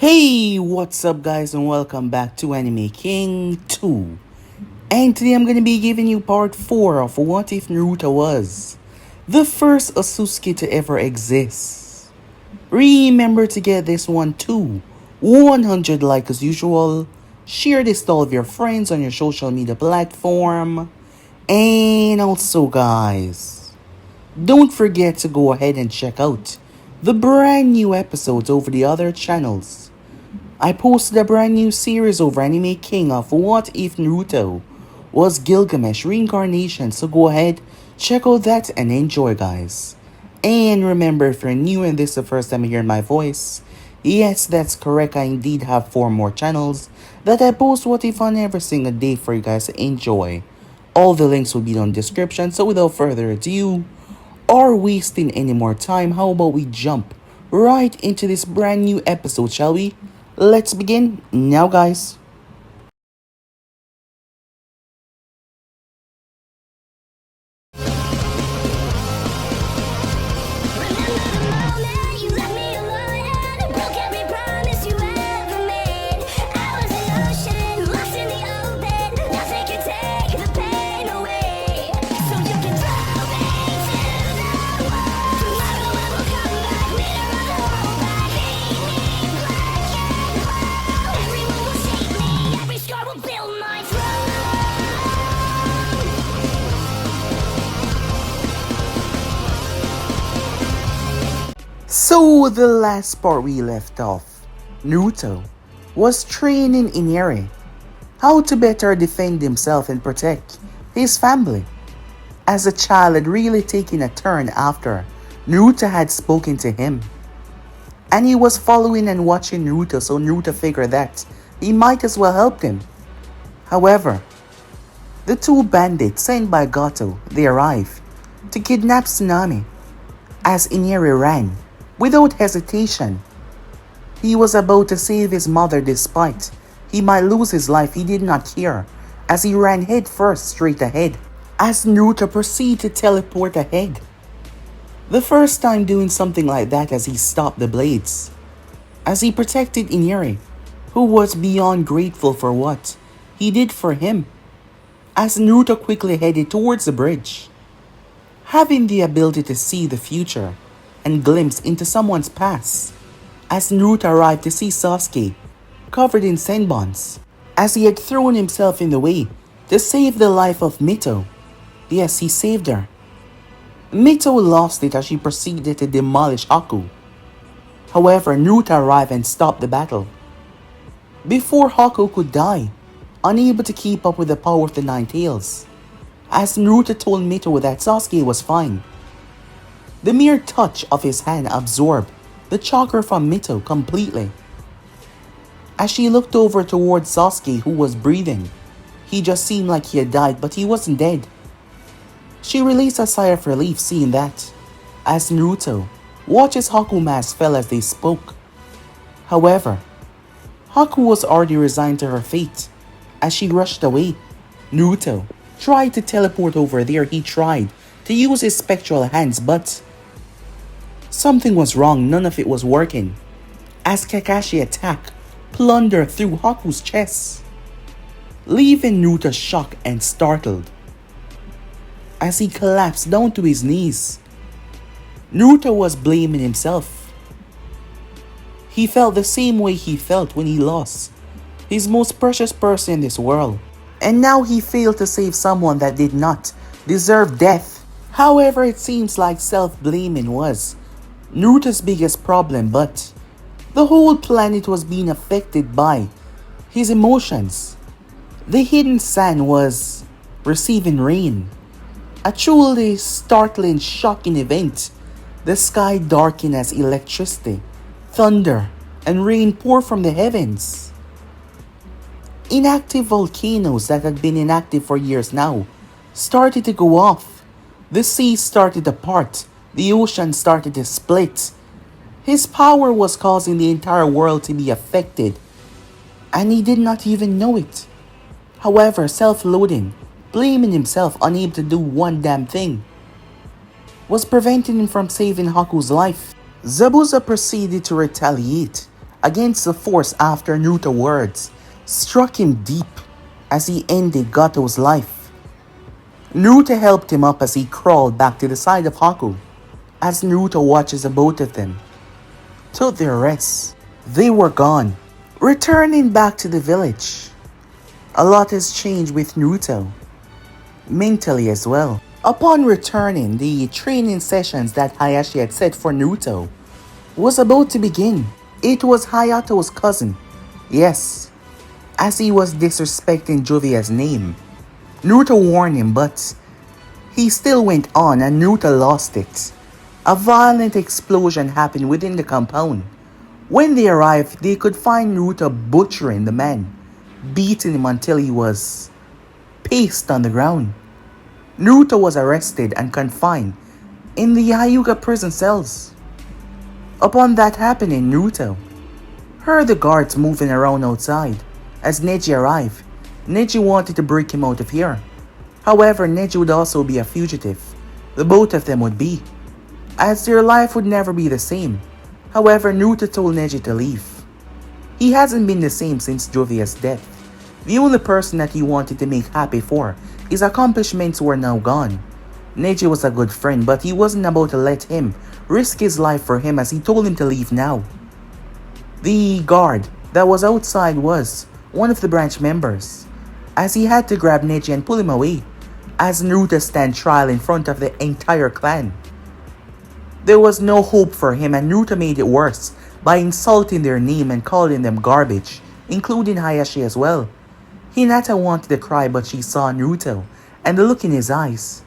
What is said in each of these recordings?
Hey, what's up guys and welcome back to Anime King 2. And today I'm going to be giving you part 4 of What If Naruto was the first Otsutsuki to ever exist. Remember to get this one to 100 likes as usual. Share this to all of your friends on your social media platform. And also guys, don't forget to go ahead and check out the brand new episodes over the other channels. I posted a brand new series over Anime King of What If Naruto was Gilgamesh Reincarnation, so go ahead, check out that and enjoy guys. And remember, if you're new and this is the first time you hear my voice, yes, that's correct, I indeed have 4 more channels that I post What If on every single day for you guys to enjoy. All the links will be down in the description, so without further ado, or wasting any more time, how about we jump right into this brand new episode, shall we? Let's begin now, guys. So the last part we left off, Naruto was training Inari how to better defend himself and protect his family. As a child had really taken a turn after Naruto had spoken to him. And he was following and watching Naruto, so Naruto figured that he might as well help him. However, the 2 bandits sent by Goto, they arrived to kidnap Tsunami as Inari ran. Without hesitation, he was about to save his mother despite he might lose his life. He did not care as he ran head first straight ahead as Naruto proceeded to teleport ahead. The first time doing something like that as he stopped the blades. As he protected Inari, who was beyond grateful for what he did for him. As Naruto quickly headed towards the bridge, having the ability to see the future and glimpse into someone's past, as Naruto arrived to see Sasuke covered in senbons, as he had thrown himself in the way to save the life of Mito. Yes, he saved her. Mito lost it as she proceeded to demolish Haku. However, Naruto arrived and stopped the battle. Before Haku could die, unable to keep up with the power of the 9 tails, as Naruto told Mito that Sasuke was fine. The mere touch of his hand absorbed the chakra from Mito completely. As she looked over towards Sasuke, who was breathing, he just seemed like he had died, but he wasn't dead. She released a sigh of relief seeing that, as Naruto watched his Haku mask fell as they spoke. However, Haku was already resigned to her fate. As she rushed away, Naruto tried to teleport over there. He tried to use his spectral hands, but something was wrong. None of it was working. As Kakashi attacked, plundered through Haku's chest, leaving Naruto shocked and startled. As he collapsed down to his knees, Naruto was blaming himself. He felt the same way he felt when he lost his most precious person in this world. And now he failed to save someone that did not deserve death. However, it seems like self-blaming was Naruto's biggest problem, but the whole planet was being affected by his emotions. The hidden sand was receiving rain. A truly startling, shocking event. The sky darkened as electricity, thunder, and rain poured from the heavens. Inactive volcanoes that had been inactive for years now started to go off. The sea started to part. The ocean started to split. His power was causing the entire world to be affected, and he did not even know it. However, self-loathing, blaming himself, unable to do one damn thing, was preventing him from saving Haku's life. Zabuza proceeded to retaliate against the force after Naruto's words struck him deep as he ended Gato's life. Naruto helped him up as he crawled back to the side of Haku. As Naruto watches the both of them took their rest, they were gone. Returning back to the village, a lot has changed with Naruto, mentally as well. Upon returning, the training sessions that Hayashi had set for Naruto was about to begin. It was Hayato's cousin, yes, as he was disrespecting Jovia's name. Naruto warned him, but he still went on and Naruto lost it. A violent explosion happened within the compound. When they arrived, they could find Naruto butchering the man, beating him until he was pasted on the ground. Naruto was arrested and confined in the Hyuga prison cells. Upon that happening, Naruto heard the guards moving around outside. As Neji arrived, Neji wanted to break him out of here. However, Neji would also be a fugitive. The both of them would be, as their life would never be the same. However, Naruto told Neji to leave. He hasn't been the same since Jovia's death. The only person that he wanted to make happy for his accomplishments were now gone. Neji was a good friend, but he wasn't about to let him risk his life for him as he told him to leave now. The guard that was outside was one of the branch members, as he had to grab Neji and pull him away, as Naruto stand trial in front of the entire clan. There was no hope for him and Naruto made it worse by insulting their name and calling them garbage, including Hayashi as well. Hinata wanted to cry but she saw Naruto and the look in his eyes.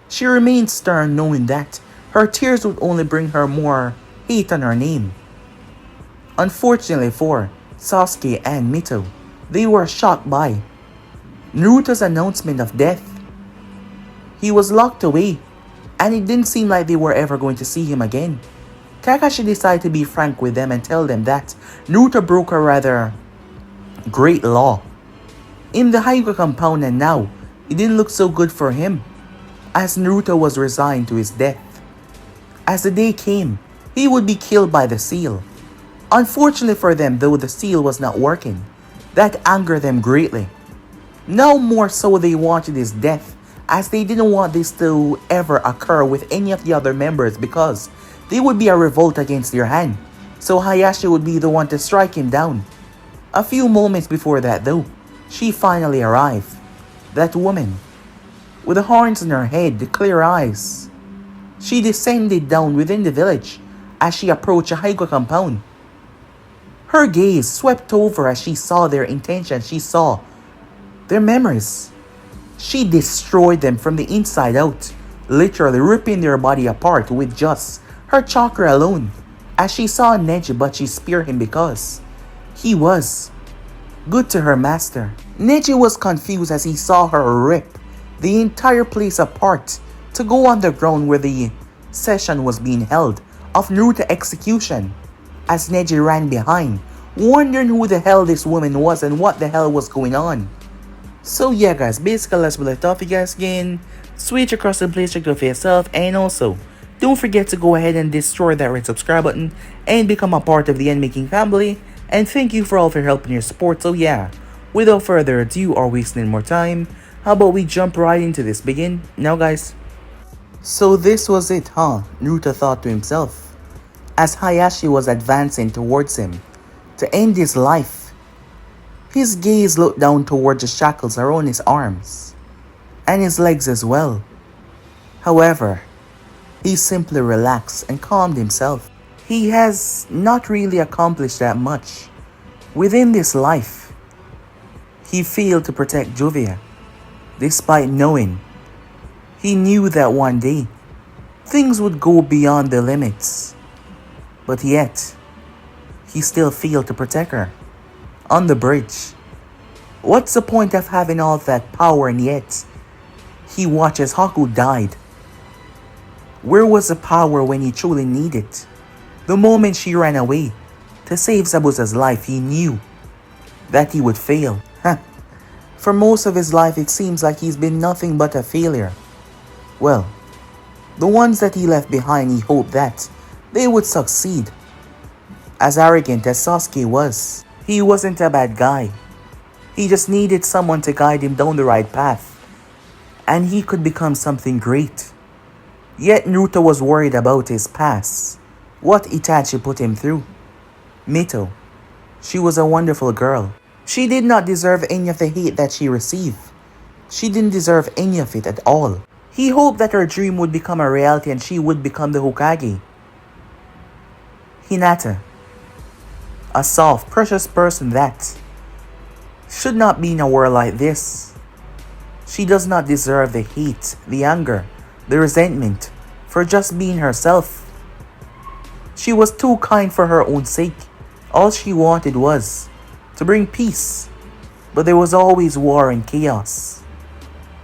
She remained stern knowing that her tears would only bring her more hate on her name. Unfortunately for Sasuke and Mito, they were shocked by Naruto's announcement of death. He was locked away and it didn't seem like they were ever going to see him again. Kakashi decided to be frank with them and tell them that Naruto broke a rather great law in the Hyuga compound, and now it didn't look so good for him, as Naruto was resigned to his death. As the day came, he would be killed by the seal. Unfortunately for them, though, the seal was not working. That angered them greatly. Now more so they wanted his death, as they didn't want this to ever occur with any of the other members because they would be a revolt against their hand. So Hayashi would be the one to strike him down. A few moments before that though, she finally arrived. That woman, with the horns in her head, the clear eyes. She descended down within the village as she approached a Hyuga compound. Her gaze swept over as she saw their intentions. She saw their memories. She destroyed them from the inside out, literally ripping their body apart with just her chakra alone. As she saw Neji, but she spared him because he was good to her master. Neji was confused as he saw her rip the entire place apart to go underground where the session was being held of Naruto execution. As Neji ran behind, wondering who the hell this woman was and what the hell was going on. So yeah guys, basically let's be left off. You guys can switch across and please check it out for yourself, and also don't forget to go ahead and destroy that red subscribe button and become a part of the Making family. And thank you for all of your help and your support. So yeah, without further ado or wasting more time, how about we jump right into this? Begin now guys. So this was it, huh? Naruto thought to himself as Hayashi was advancing towards him to end his life. His gaze looked down towards the shackles around his arms and his legs as well. However, he simply relaxed and calmed himself. He has not really accomplished that much within this life. He failed to protect Jovia, despite knowing he knew that one day things would go beyond the limits. But yet, he still failed to protect her on the bridge. What's the point of having all that power and yet he watches Haku died? Where was the power when he truly needed it? The moment she ran away to save Zabuza's life, he knew that he would fail. For most of his life, it seems like he's been nothing but a failure. Well, the ones that he left behind, he hoped that they would succeed. As arrogant as Sasuke was, he wasn't a bad guy. He just needed someone to guide him down the right path, and he could become something great. Yet Naruto was worried about his past, what Itachi put him through. Mito, she was a wonderful girl. She did not deserve any of the hate that she received. She didn't deserve any of it at all. He hoped that her dream would become a reality and she would become the Hokage. Hinata, a soft, precious person that should not be in a world like this. She does not deserve the hate, the anger, the resentment for just being herself. She was too kind for her own sake. All she wanted was to bring peace, but there was always war and chaos.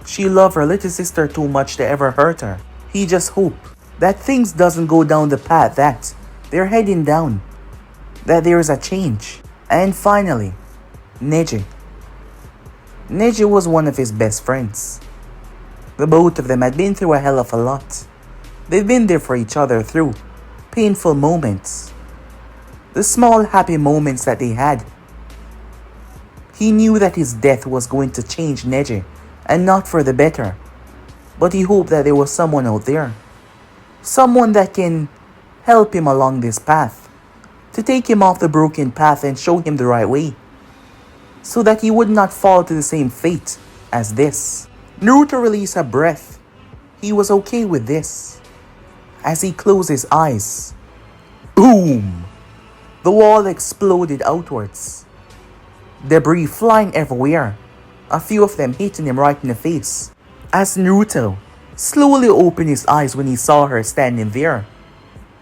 She loved her little sister too much to ever hurt her. He just hoped that things doesn't go down the path that they're heading down, that there is a change. And finally, Neji. Neji was one of his best friends. The both of them had been through a hell of a lot. They've been there for each other through painful moments, the small happy moments that they had. He knew that his death was going to change Neji, and not for the better. But he hoped that there was someone out there, someone that can help him along this path, to take him off the broken path and show him the right way, so that he would not fall to the same fate as this. Naruto released a breath. He was okay with this. As he closed his eyes, boom! The wall exploded outwards. Debris flying everywhere, a few of them hitting him right in the face. As Naruto slowly opened his eyes when he saw her standing there,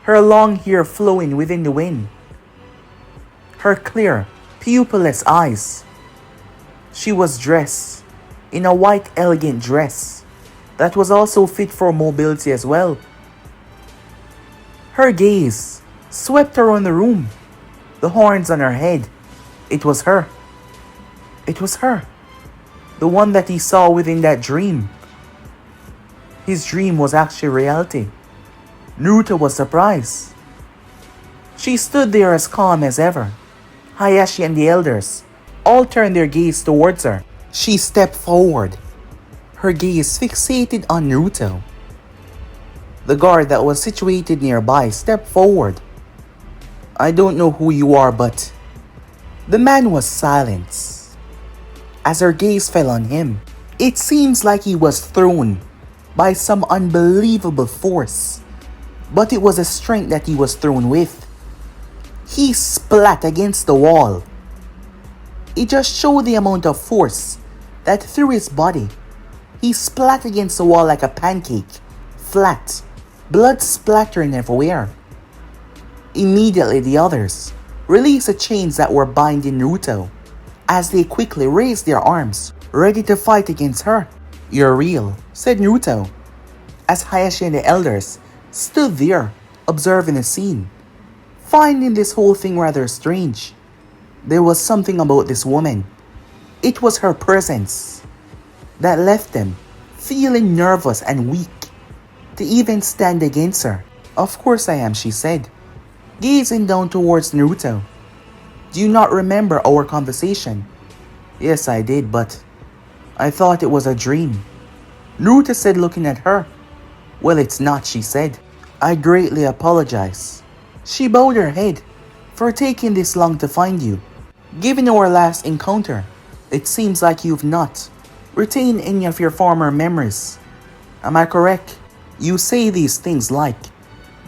her long hair flowing within the wind, her clear, pupilless eyes. She was dressed in a white elegant dress that was also fit for mobility as well. Her gaze swept around the room, the horns on her head. It was her. It was her. The one that he saw within that dream. His dream was actually reality. Naruto was surprised. She stood there as calm as ever. Hayashi and the elders all turned their gaze towards her. She stepped forward, her gaze fixated on Naruto. The guard that was situated nearby stepped forward. I don't know who you are, but... The man was silent. As her gaze fell on him, it seems like he was thrown by some unbelievable force. But it was a strength that he was thrown with. He splat against the wall. It just showed the amount of force that through his body. He splat against the wall like a pancake, flat, blood splattering everywhere. Immediately the others released the chains that were binding Naruto as they quickly raised their arms, ready to fight against her. You're real, said Naruto, as Hayashi and the elders stood there observing the scene, finding this whole thing rather strange. There was something about this woman. It was her presence that left them feeling nervous and weak to even stand against her. Of course I am, she said, gazing down towards Naruto. Do you not remember our conversation? Yes, I did, but I thought it was a dream. Naruto said, looking at her. Well, it's not, she said. I greatly apologize. She bowed her head for taking this long to find you. Given our last encounter, it seems like you've not retained any of your former memories. Am I correct? You say these things like,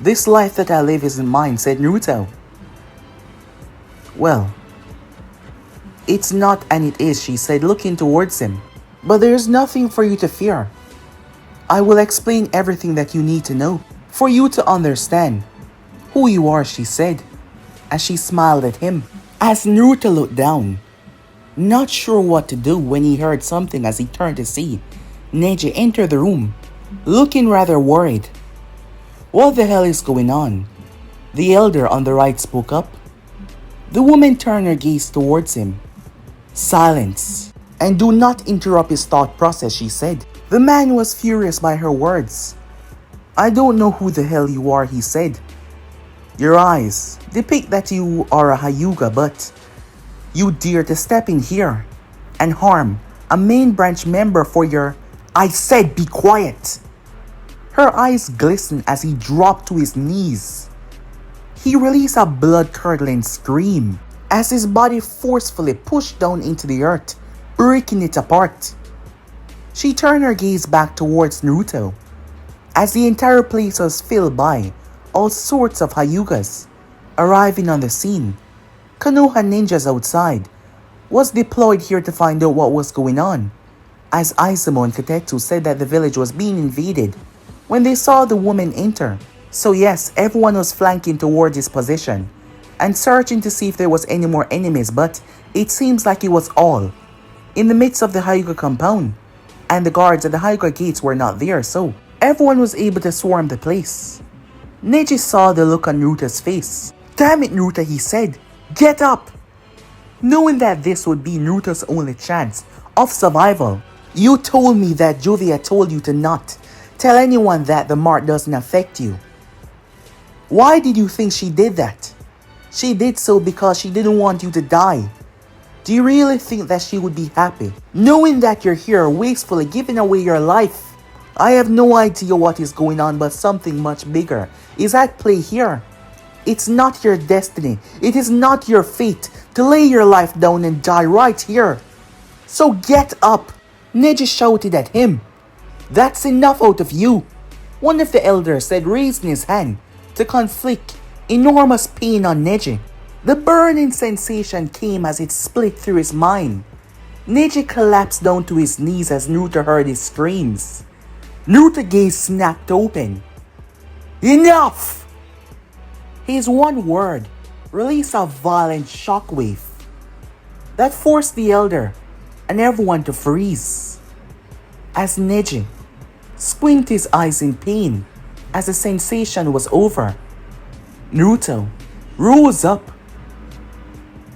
this life that I live isn't mine, said Naruto. Well, it's not and it is, she said, looking towards him. But there's nothing for you to fear. I will explain everything that you need to know for you to understand who you are, she said, as she smiled at him. As Naruto looked down, not sure what to do when he heard something as he turned to see Neji enter the room, looking rather worried. What the hell is going on? The elder on the right spoke up. The woman turned her gaze towards him. Silence, and do not interrupt his thought process, she said. The man was furious by her words. I don't know who the hell you are, he said. Your eyes depict that you are a Hyuga, but you dare to step in here and harm a main branch member for your... I said be quiet! Her eyes glistened as he dropped to his knees. He released a blood-curdling scream as his body forcefully pushed down into the earth, breaking it apart. She turned her gaze back towards Naruto, as the entire place was filled by all sorts of Hyugas arriving on the scene. Konoha ninjas outside was deployed here to find out what was going on, as Izumo and Katetsu said that the village was being invaded when they saw the woman enter. So yes, everyone was flanking towards his position and searching to see if there was any more enemies, but it seems like it was all in the midst of the Hyuga compound, and the guards at the Hyuga gates were not there, so everyone was able to swarm the place. Neji saw the look on Naruto's face. Damn it, Naruto, he said. Get up! Knowing that this would be Naruto's only chance of survival. You told me that Juvia told you to not tell anyone that the mark doesn't affect you. Why did you think she did that? She did so because she didn't want you to die. Do you really think that she would be happy, knowing that you're here wastefully giving away your life? I have no idea what is going on, but something much bigger is at play here. It's not your destiny, it is not your fate to lay your life down and die right here. So get up! Neji shouted at him. That's enough out of you! One of the elders said, raising his hand to conflict enormous pain on Neji. The burning sensation came as it split through his mind. Neji collapsed down to his knees as Naruto heard his screams. Naruto's gaze snapped open. Enough! His one word released a violent shockwave that forced the elder and everyone to freeze. As Neji squinted his eyes in pain as the sensation was over, Naruto rose up.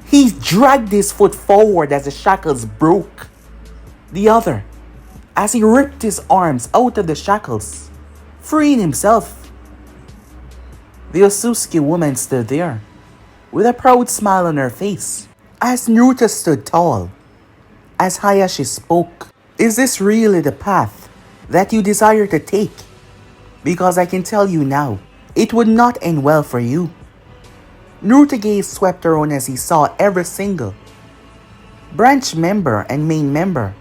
He dragged his foot forward as the shackles broke. The other, as he ripped his arms out of the shackles, freeing himself. The Otsutsuki woman stood there, with a proud smile on her face, as Naruto stood tall. As Hayashi spoke, is this really the path that you desire to take? Because I can tell you now, it would not end well for you. Naruto's gaze swept around as he saw every single branch member and main member.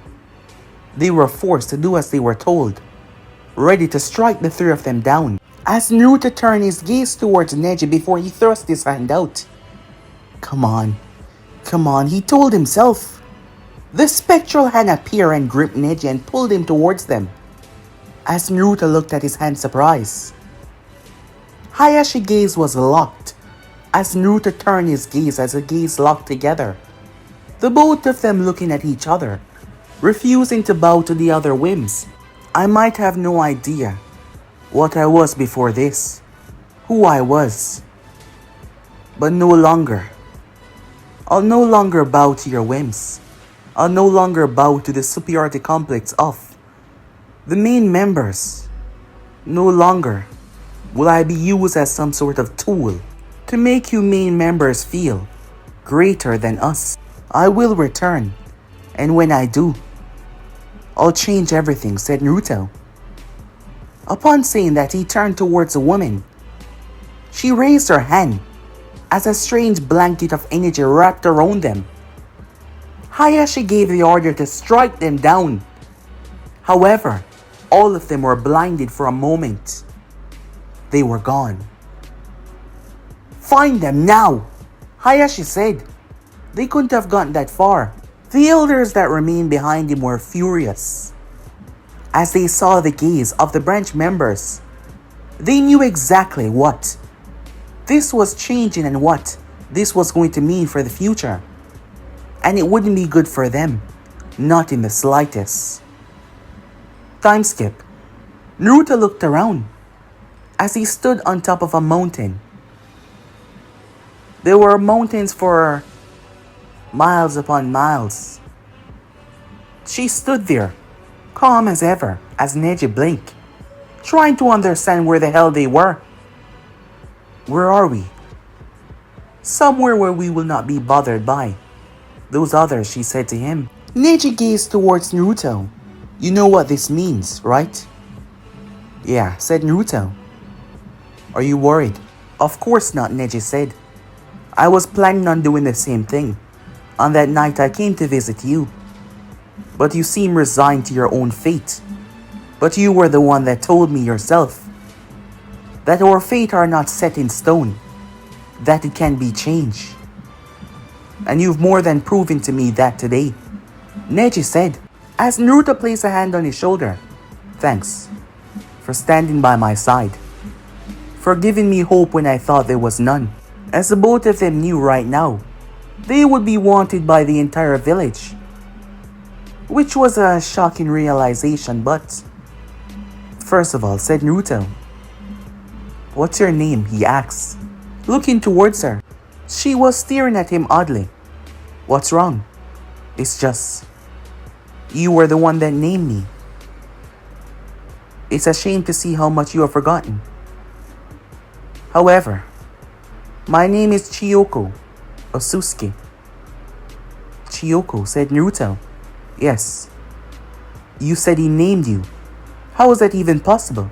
They were forced to do as they were told, ready to strike the three of them down. As Naruto turned his gaze towards Neji before he thrust his hand out. Come on, he told himself. The spectral hand appeared and gripped Neji and pulled him towards them. As Naruto looked at his hand surprised, Hayashi's gaze was locked. As Naruto turned his gaze as the gaze locked together, the both of them looking at each other, refusing to bow to the other whims. I might have no idea what I was before this, who I was, but no longer. I'll no longer bow to your whims. I'll no longer bow to the superiority complex of the main members. No longer will I be used as some sort of tool to make you main members feel greater than us. I will return, and when I do, I'll change everything, said Naruto. Upon saying that, he turned towards the woman. She raised her hand as a strange blanket of energy wrapped around them. Hayashi gave the order to strike them down. However, all of them were blinded for a moment. They were gone. Find them now, Hayashi said. They couldn't have gotten that far. The elders that remained behind him were furious. As they saw the gaze of the branch members, they knew exactly what this was changing and what this was going to mean for the future. And it wouldn't be good for them, not in the slightest. Time skip. Naruto looked around as he stood on top of a mountain. There were mountains for miles upon miles. She stood there, calm as ever, as Neji blinked, trying to understand where the hell they were. Where are we? Somewhere where we will not be bothered by those others, she said to him. Neji gazed towards Naruto. You know what this means, right? Yeah, said Naruto. Are you worried? Of course not, Neji said. I was planning on doing the same thing. On that night I came to visit you. But you seem resigned to your own fate. But you were the one that told me yourself that our fate are not set in stone, that it can be changed. And you've more than proven to me that today, Neji said, as Naruto placed a hand on his shoulder. Thanks for standing by my side, for giving me hope when I thought there was none. As the both of them knew right now, they would be wanted by the entire village, which was a shocking realization. But first of all, said Naruto. What's your name? He asked, looking towards her. She was staring at him oddly. What's wrong? It's just, you were the one that named me. It's a shame to see how much you have forgotten. However, my name is Chioko, Otsutsuki. Chioko, said Naruto. Yes. You said he named you. How is that even possible?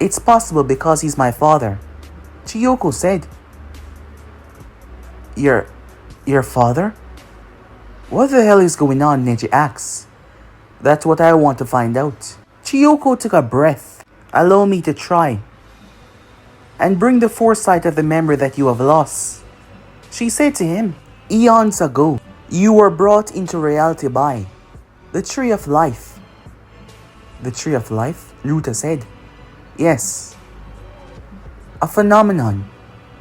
It's possible because he's my father, Chioko said. Your father? What the hell is going on, Neji asked. That's what I want to find out. Chioko took a breath. Allow me to try and bring the foresight of the memory that you have lost. She said to him, eons ago, you were brought into reality by the Tree of Life. The Tree of Life? Naruto said. Yes. A phenomenon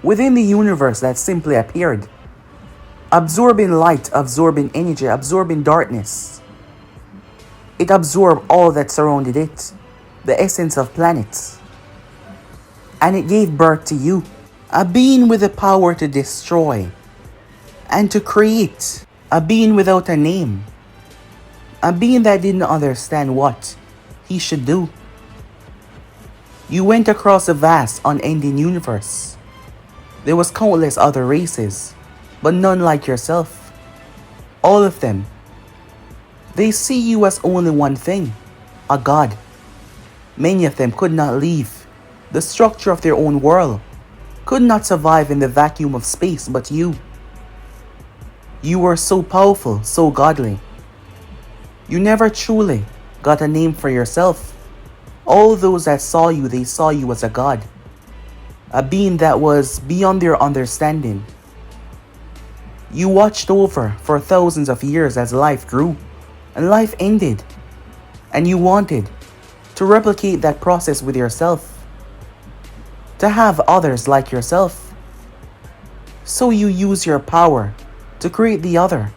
within the universe that simply appeared, absorbing light, absorbing energy, absorbing darkness. It absorbed all that surrounded it, the essence of planets. And it gave birth to you, a being with the power to destroy and to create, a being without a name, a being that didn't understand what he should do. You went across a vast, unending universe. There was countless other races, but none like yourself. All of them, they see you as only one thing, a god. Many of them could not leave the structure of their own world, could not survive in the vacuum of space, but you. You were so powerful, so godly. You never truly got a name for yourself. All those that saw you, they saw you as a god, a being that was beyond their understanding. You watched over for thousands of years as life grew and life ended, and you wanted to replicate that process with yourself, to have others like yourself. So you use your power to create the other,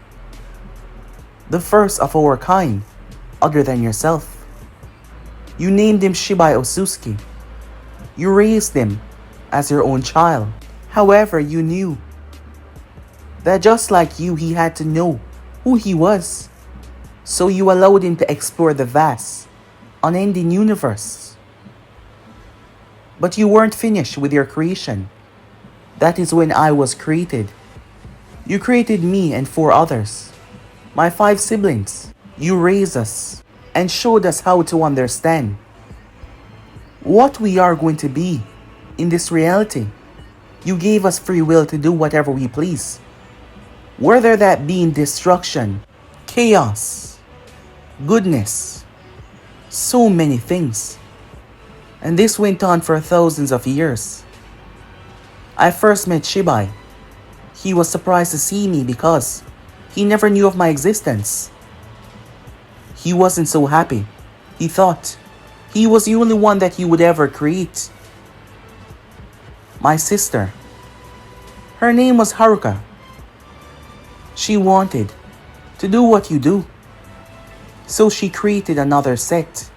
the first of our kind, other than yourself. You named him Shibai Otsutsuki. You raised him as your own child. However, you knew that just like you, he had to know who he was. So you allowed him to explore the vast, unending universe. But you weren't finished with your creation. That is when I was created. You created me and 4 others, my 5 siblings. You raised us and showed us how to understand what we are going to be in this reality. You gave us free will to do whatever we please, whether that be in destruction, chaos, goodness, so many things. And this went on for thousands of years. I first met Shibai. He was surprised to see me because he never knew of my existence. He wasn't so happy. He thought he was the only one that he would ever create. My sister, her name was Haruka. She wanted to do what you do, so she created another set.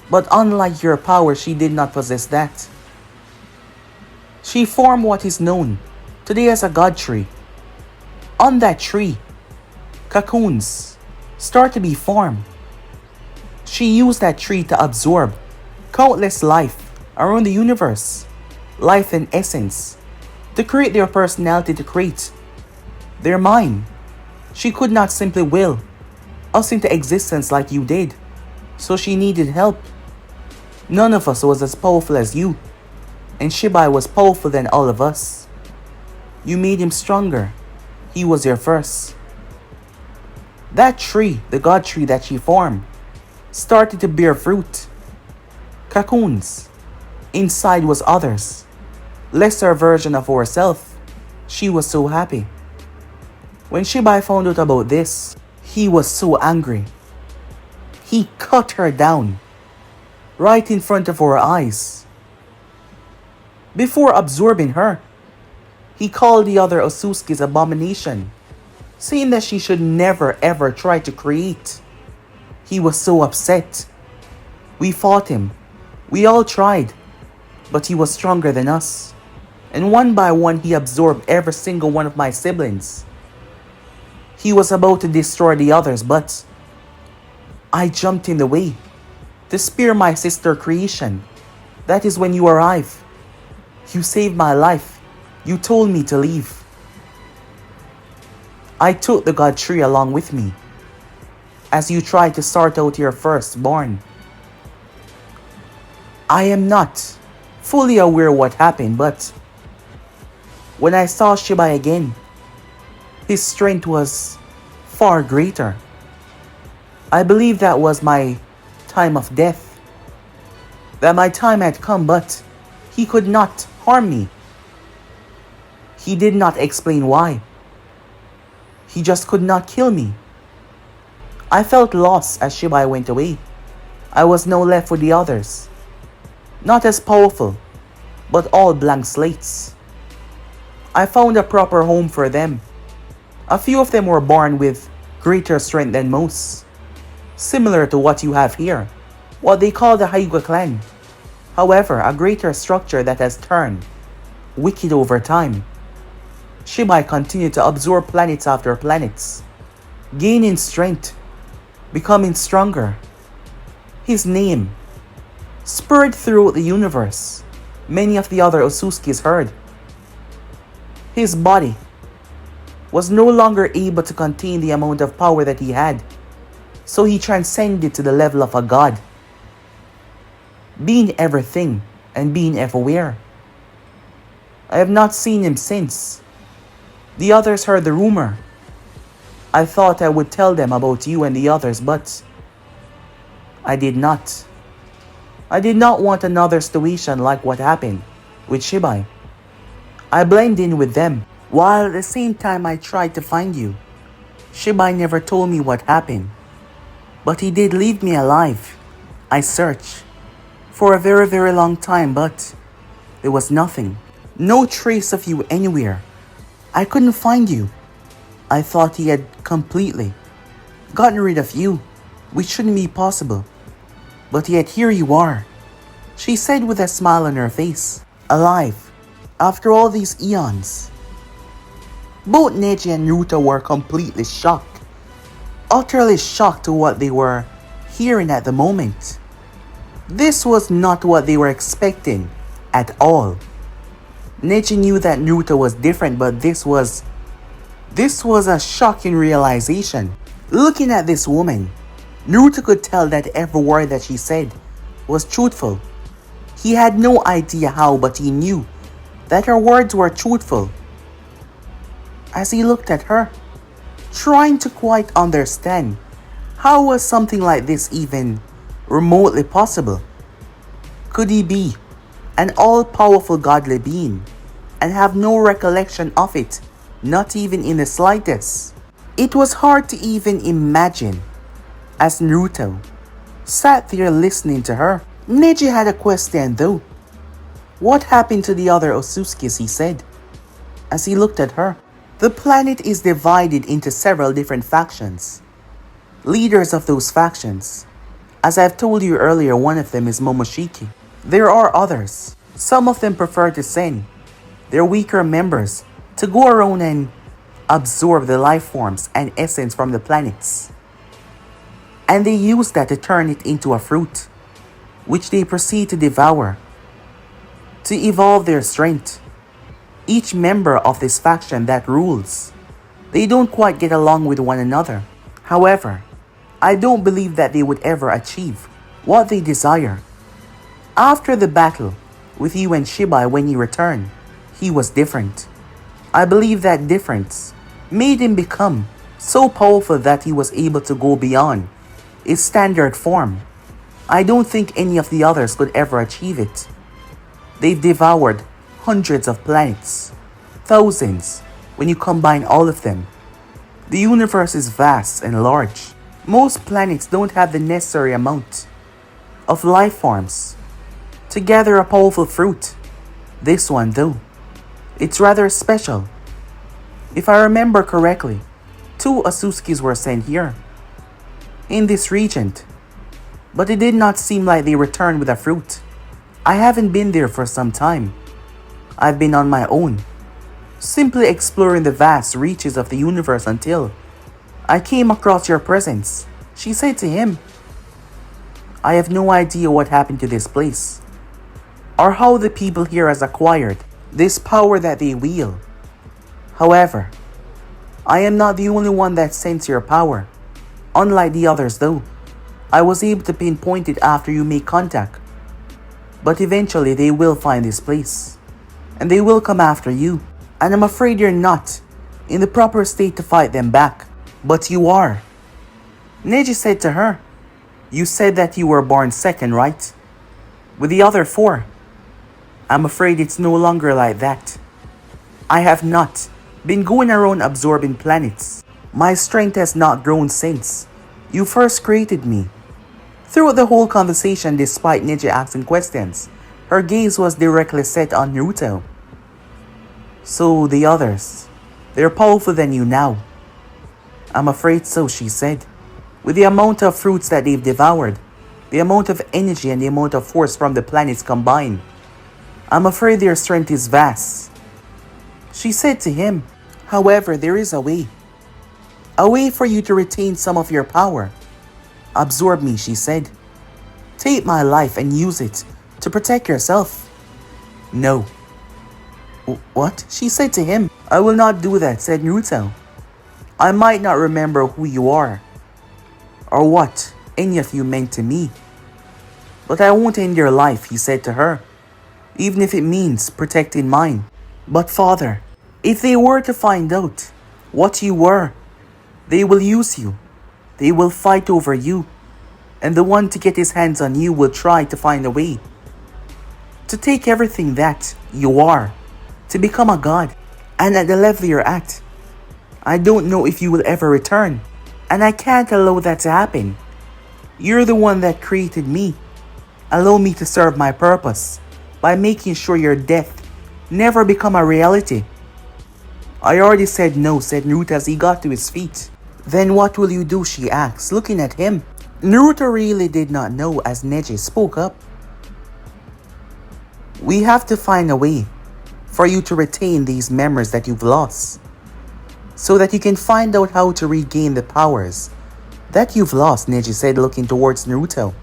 But unlike your power, she did not possess that. She formed what is known today as a god tree. On that tree, cocoons start to be formed. She used that tree to absorb countless life around the universe, life in essence, to create their personality, to create their mind. She could not simply will us into existence like you did, so she needed help. None of us was as powerful as you, and Shibai was powerful than all of us. You made him stronger. He was your first. That tree, the god tree that she formed, started to bear fruit. Cocoons. Inside was others. Lesser version of herself. She was so happy. When Shibai found out about this, he was so angry. He cut her down, right in front of her eyes. Before absorbing her, he called the other Otsutsuki's abomination, saying that she should never ever try to create. He was so upset. We fought him. We all tried, but he was stronger than us. And one by one he absorbed every single one of my siblings. He was about to destroy the others, but I jumped in the way to spare my sister creation. That is when you arrived. You saved my life. You told me to leave. I took the god tree along with me as you tried to sort out your firstborn. I am not fully aware what happened, but when I saw Shibai again, his strength was far greater. I believe that was my time of death. That my time had come, but he could not harm me. He did not explain why. He just could not kill me. I felt lost as Shibai went away. I was now left with the others. Not as powerful, but all blank slates. I found a proper home for them. A few of them were born with greater strength than most. Similar to what you have here, what they call the Hyuga clan. However, a greater structure that has turned wicked over time. Shibai continued to absorb planets after planets, gaining strength, becoming stronger. His name spread throughout the universe. Many of the other Otsutsukis heard. His body was no longer able to contain the amount of power that he had, so he transcended to the level of a god, being everything and being everywhere. I have not seen him since. The others heard the rumor. I thought I would tell them about you and the others, but I did not. I did not want another situation like what happened with Shibai. I blended in with them, while at the same time I tried to find you. Shibai never told me what happened, but he did leave me alive. I searched for a very, very long time, but there was nothing. No trace of you anywhere. I couldn't find you. I thought he had completely gotten rid of you, which shouldn't be possible. But yet here you are, she said with a smile on her face. Alive, after all these eons. Both Neji and Naruto were completely shocked. Utterly shocked to what they were hearing at the moment. This was not what they were expecting at all. Neji knew that Naruto was different, but this was a shocking realization. Looking at this woman, Naruto could tell that every word that she said was truthful. He had no idea how, but he knew that her words were truthful. As he looked at her, trying to quite understand how was something like this even remotely possible. Could he be an all-powerful godly being and have no recollection of it, not even in the slightest? It was hard to even imagine as Naruto sat there listening to her. Neji had a question though. What happened to the other Otsutsukis, he said, as he looked at her. The planet is divided into several different factions. Leaders of those factions. As I've told you earlier, one of them is Momoshiki. There are others. Some of them prefer to send their weaker members to go around and absorb the life forms and essence from the planets. And they use that to turn it into a fruit, which they proceed to devour, to evolve their strength. each member of this faction that rules. They don't quite get along with one another. However, I don't believe that they would ever achieve what they desire. After the battle with you and Shibai when he returned, he was different. I believe that difference made him become so powerful that he was able to go beyond his standard form. I don't think any of the others could ever achieve it. They've devoured hundreds of planets, thousands when you combine all of them. The universe is vast and large. Most planets don't have the necessary amount of life forms to gather a powerful fruit. This one though, it's rather special. If I remember correctly, 2 Otsutsukis were sent here, in this region, but it did not seem like they returned with a fruit. I haven't been there for some time. I've been on my own, simply exploring the vast reaches of the universe until I came across your presence, she said to him. I have no idea what happened to this place, or how the people here has acquired this power that they wield. However, I am not the only one that sensed your power. Unlike the others though, I was able to pinpoint it after you made contact. But eventually they will find this place, and they will come after you. And I'm afraid you're not in the proper state to fight them back. But you are. Neji said to her, you said that you were born second, right? With the other 4. I'm afraid it's no longer like that. I have not been going around absorbing planets. My strength has not grown since you first created me. Throughout the whole conversation, despite Neji asking questions, her gaze was directly set on Naruto. So the others, they're powerful than you now. I'm afraid so, she said. With the amount of fruits that they've devoured, the amount of energy and the amount of force from the planets combined, I'm afraid their strength is vast. She said to him, however, there is a way for you to retain some of your power. Absorb me, she said. Take my life and use it to protect yourself. No. What? She said to him. I will not do that, said Naruto. I might not remember who you are, or what any of you meant to me, but I won't end your life, he said to her, even if it means protecting mine. But father, if they were to find out what you were, they will use you. They will fight over you, and the one to get his hands on you will try to find a way to take everything that you are, to become a god. And at the level you're at, I don't know if you will ever return, and I can't allow that to happen. You're the one that created me. Allow me to serve my purpose by making sure your death never become a reality. I already said no, said Naruto as he got to his feet. Then what will you do, she asked, looking at him. Naruto really did not know as Neji spoke up. We have to find a way for you to retain these memories that you've lost, so that you can find out how to regain the powers that you've lost, Neji said, looking towards Naruto.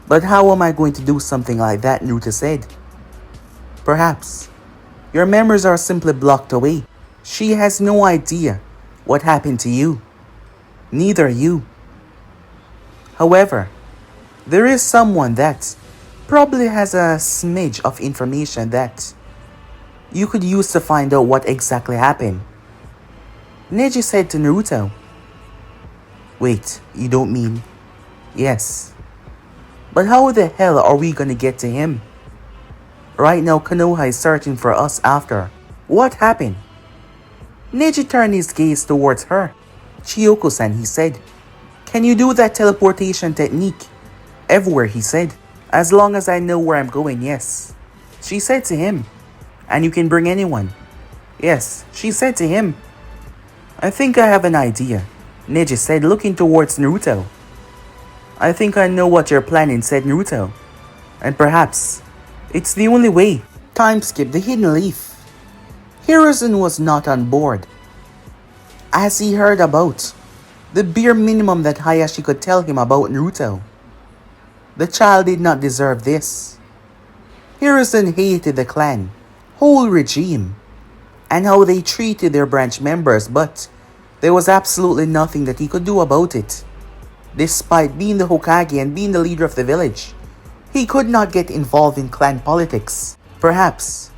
But how am I going to do something like that, Naruto said. Perhaps your memories are simply blocked away. She has no idea what happened to you. Neither you. However, there is someone that probably has a smidge of information that you could use to find out what exactly happened. Neji said to Naruto. Wait, you don't mean... Yes. But how the hell are we gonna get to him? Right now, Konoha is searching for us after. What happened? Neji turned his gaze towards her. Chioko-san, he said. Can you do that teleportation technique? Everywhere, he said. As long as I know where I'm going, yes. She said to him. And you can bring anyone. Yes, she said to him. I think I have an idea, Neji said, looking towards Naruto. I think I know what you're planning, said Naruto. And perhaps it's the only way. Time skip, the hidden leaf. Hiruzen was not on board, as he heard about the bare minimum that Hayashi could tell him about Naruto. The child did not deserve this. Hiruzen hated the clan whole regime and how they treated their branch members, but there was absolutely nothing that he could do about it. Despite being the Hokage and being the leader of the village, he could not get involved in clan politics. Perhaps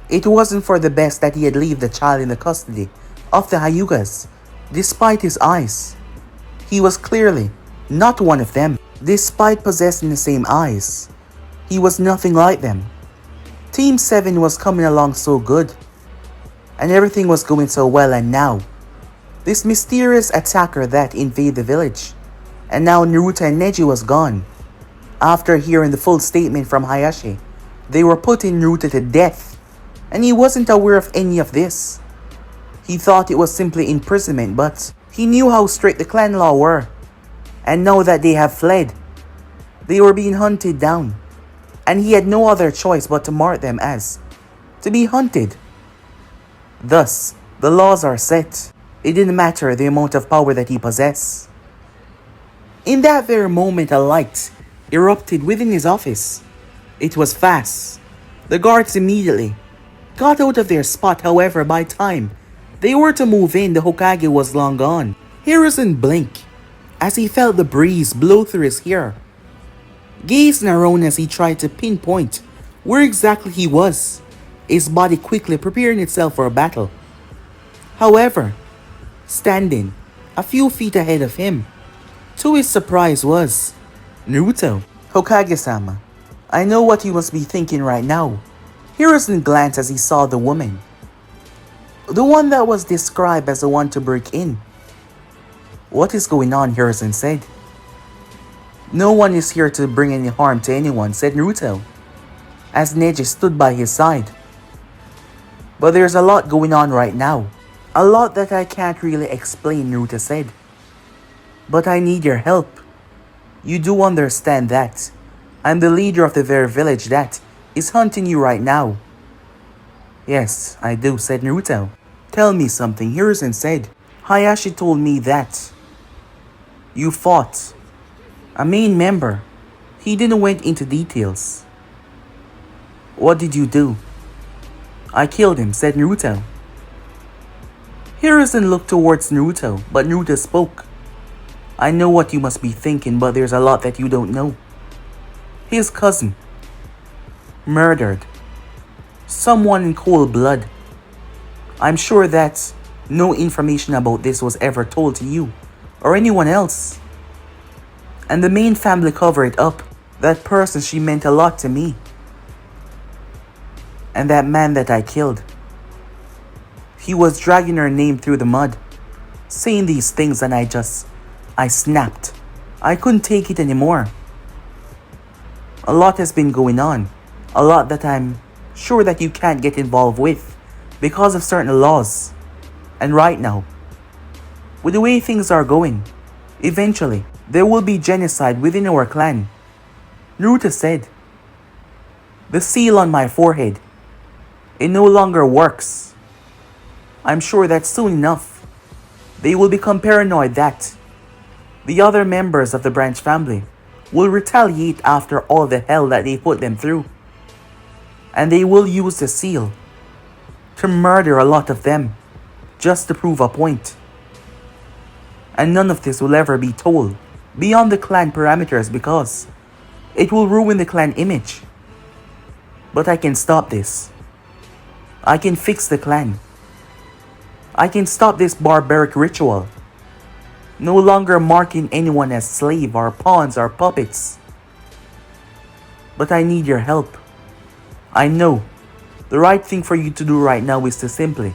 it wasn't for the best that he had left the child in the custody of the Hyugas. Despite his eyes, he was clearly not one of them. Despite possessing the same eyes, he was nothing like them. Team 7 was coming along so good, and everything was going so well, and now, this mysterious attacker that invaded the village, and now Naruto and Neji was gone. After hearing the full statement from Hayashi, they were putting Naruto to death, and he wasn't aware of any of this. He thought it was simply imprisonment, but he knew how strict the clan law were, and now that they have fled, they were being hunted down, and he had no other choice but to mark them as to be hunted. Thus, the laws are set. It didn't matter the amount of power that he possessed. In that very moment, a light erupted within his office. It was fast. The guards immediately got out of their spot. However, by time they were to move in, the Hokage was long gone. Hiruzen blinked as he felt the breeze blow through his hair, gazing around as he tried to pinpoint where exactly he was, his body quickly preparing itself for a battle. However, standing a few feet ahead of him, to his surprise, was Naruto. Hokage-sama, I know what you must be thinking right now. Hiruzen glanced as he saw the woman, the one that was described as the one to break in. What is going on? Hiruzen said. No one is here to bring any harm to anyone, said Naruto, as Neji stood by his side. But there's a lot going on right now. A lot that I can't really explain, Naruto said. But I need your help. You do understand that I'm the leader of the very village that is hunting you right now. Yes, I do, said Naruto. Tell me something, Hiruzen said. Hayashi told me that you fought a main member. He didn't went into details. What did you do? I killed him, said Naruto. Hiruzen looked towards Naruto, but Naruto spoke. I know what you must be thinking, but there's a lot that you don't know. His cousin murdered someone in cold blood. I'm sure that no information about this was ever told to you or anyone else. And the main family covered it up. That person, she meant a lot to me. And that man that I killed, he was dragging her name through the mud, saying these things, and I snapped. I couldn't take it anymore. A lot has been going on. A lot that I'm sure that you can't get involved with because of certain laws. And right now, with the way things are going, eventually there will be genocide within our clan. Naruto said. The seal on my forehead, it no longer works. I'm sure that soon enough, they will become paranoid that the other members of the branch family will retaliate after all the hell that they put them through. And they will use the seal to murder a lot of them just to prove a point. And none of this will ever be told beyond the clan parameters because it will ruin the clan image. But I can stop this. I can fix the clan. I can stop this barbaric ritual. No longer marking anyone as slave or pawns or puppets. But I need your help. I know the right thing for you to do right now is to simply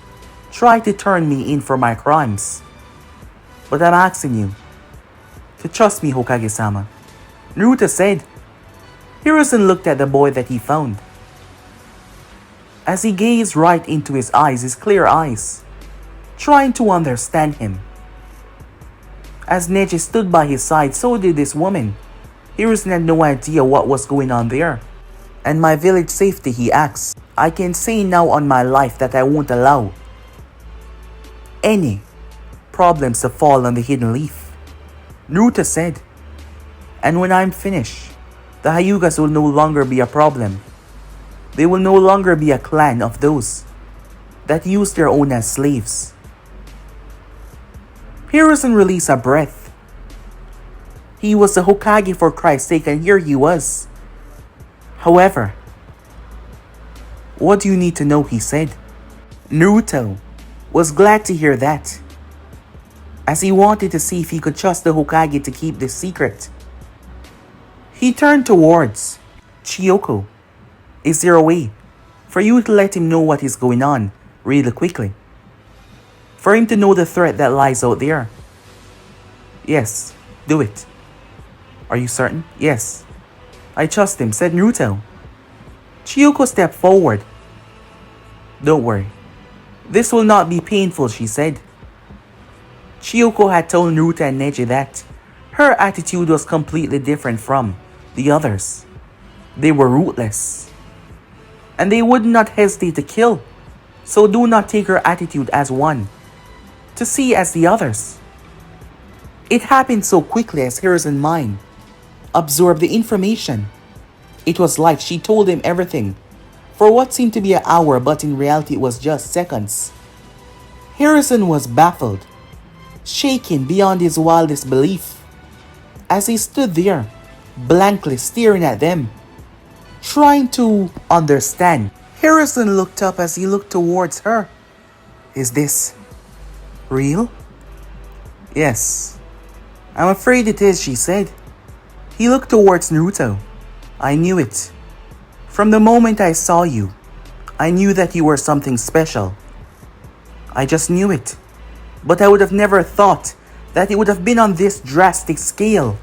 try to turn me in for my crimes. But I'm asking you to trust me, Hokage-sama. Naruto said. Hiruzen looked at the boy that he found. As he gazed right into his eyes, his clear eyes, trying to understand him. As Neji stood by his side, so did this woman. Hiruzen had no idea what was going on there. And my village safety, he asked. I can say now on my life that I won't allow any problems to fall on the hidden leaf. Naruto said. And when I'm finished, the Hyugas will no longer be a problem. They will no longer be a clan of those that use their own as slaves. Hiruzen released a breath. He was the Hokage for Christ's sake, and here he was. However, what do you need to know, he said. Naruto was glad to hear that, as he wanted to see if he could trust the Hokage to keep this secret. He turned towards Chioko. Is there a way for you to let him know what is going on really quickly? For him to know the threat that lies out there? Yes, do it. Are you certain? Yes. I trust him, said Naruto. Chioko stepped forward. Don't worry. This will not be painful, she said. Chioko had told Naruto and Neji that her attitude was completely different from the others. They were ruthless, and they would not hesitate to kill. So do not take her attitude as one to see as the others. It happened so quickly as Hiruzen's mind absorbed the information. It was like she told him everything for what seemed to be an hour, but in reality it was just seconds. Hiruzen was baffled, shaken beyond his wildest belief, as he stood there, blankly staring at them, trying to understand. Hiruzen looked up as he looked towards her. Is this real? Yes. I'm afraid it is, she said. He looked towards Naruto. I knew it. From the moment I saw you, I knew that you were something special. I just knew it. But I would have never thought that it would have been on this drastic scale.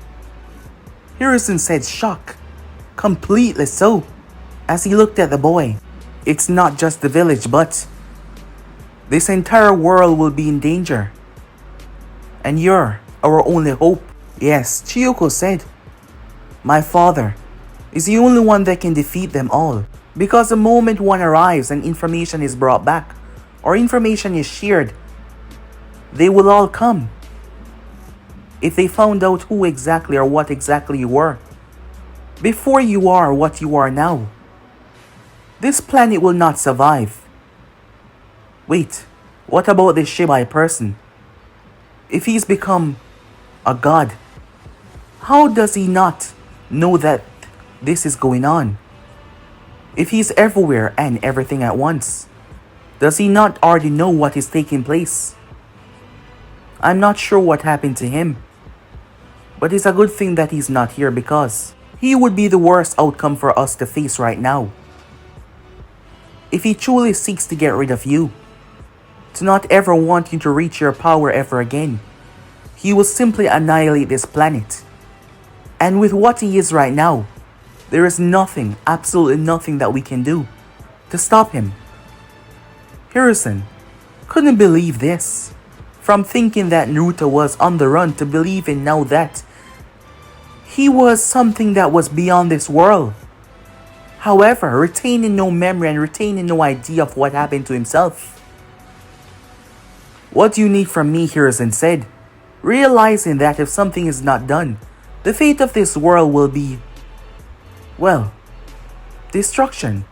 Hiruzen said, shock. Completely so, as he looked at the boy. It's not just the village, but this entire world will be in danger. And you're our only hope. Yes, Chioko said. My father is the only one that can defeat them all. Because the moment one arrives and information is brought back, or information is shared, they will all come. If they found out who exactly or what exactly you were, before you are what you are now, this planet will not survive. Wait, what about this Shibai person? If he's become a god, how does he not know that this is going on? If he's everywhere and everything at once, does he not already know what is taking place? I'm not sure what happened to him, but it's a good thing that he's not here, because he would be the worst outcome for us to face right now. If he truly seeks to get rid of you, to not ever want you to reach your power ever again, he will simply annihilate this planet. And with what he is right now, there is nothing, absolutely nothing that we can do to stop him. Hiruzen couldn't believe this. From thinking that Naruto was on the run to believing now that he was something that was beyond this world. However, retaining no memory and retaining no idea of what happened to himself. What do you need from me, Hiruzen said, realizing that if something is not done, the fate of this world will be, well, destruction.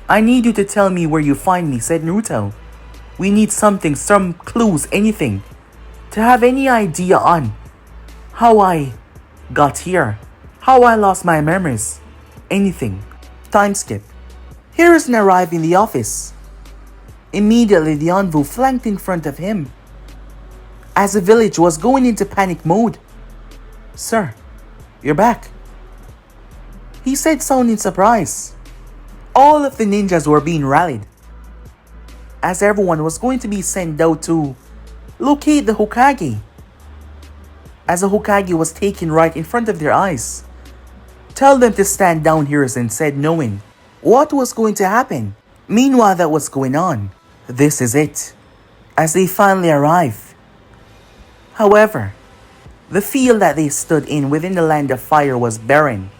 I need you to tell me where you find me, said Naruto. We need something, some clues, anything, to have any idea on how I got here, how I lost my memories, anything. Time skip. Hiruzen arrived in the office. Immediately, the envoy flanked in front of him, as the village was going into panic mode. Sir, you're back, he said, sounding surprised. All of the ninjas were being rallied, as everyone was going to be sent out to locate the Hokage, as the Hokage was taken right in front of their eyes. Tell them to stand down, Hiruzen said, knowing what was going to happen. Meanwhile, that was going on. This is it, as they finally arrived. However, the field that they stood in within the land of fire was barren.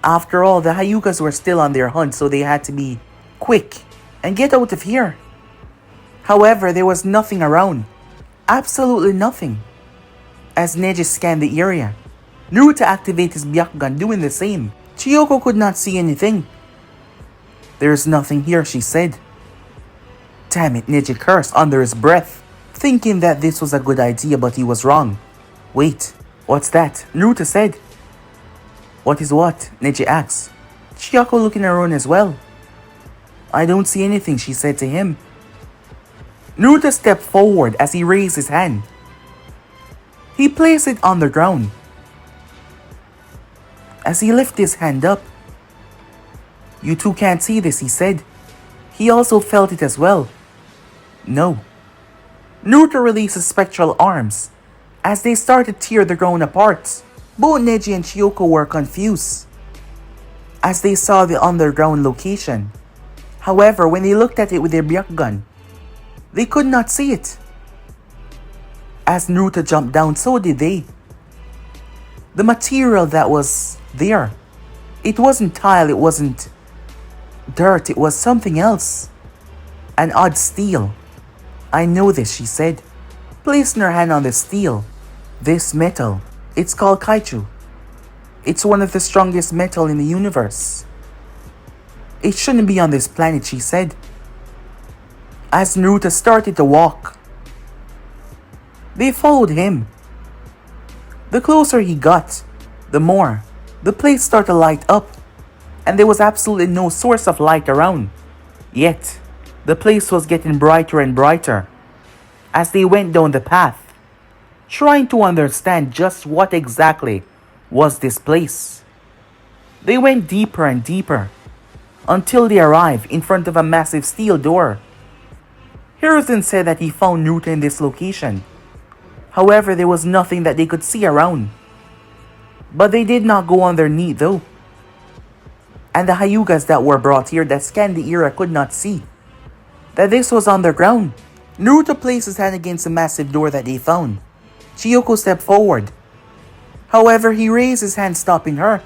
After all, the Hyugas were still on their hunt, so they had to be quick and get out of here. However, there was nothing around. Absolutely nothing. As Neji scanned the area, Naruto activated his Byakugan, doing the same. Chioko could not see anything. There's nothing here, she said. Damn it, Neji cursed under his breath, thinking that this was a good idea, but he was wrong. Wait, what's that? Naruto said. What is what? Neji asked. Chioko looking around as well. I don't see anything, she said to him. Naruto stepped forward as he raised his hand. He placed it on the ground. As he lifted his hand up, you two can't see this, he said. He also felt it as well. No. Naruto released his spectral arms as they started to tear the ground apart. Both Neji and Chioko were confused as they saw the underground location. However, when they looked at it with their Byakugan, they could not see it. As Naruto jumped down, so did they. The material that was there, it wasn't tile, it wasn't dirt, it was something else. An odd steel. I know this, she said, placing her hand on the steel. This metal, it's called Kaiju. It's one of the strongest metal in the universe. It shouldn't be on this planet, she said. As Naruto started to walk, they followed him. The closer he got, the more the place started to light up, and there was absolutely no source of light around. Yet, the place was getting brighter and brighter as they went down the path, trying to understand just what exactly was this place. They went deeper and deeper until they arrived in front of a massive steel door. Hiruzen said that he found Naruto in this location. However, there was nothing that they could see around. But they did not go underneath though. And the Hyugas that were brought here that scanned the era could not see that this was underground. Naruto placed his hand against the massive door that they found. Chioko stepped forward. However, he raised his hand, stopping her.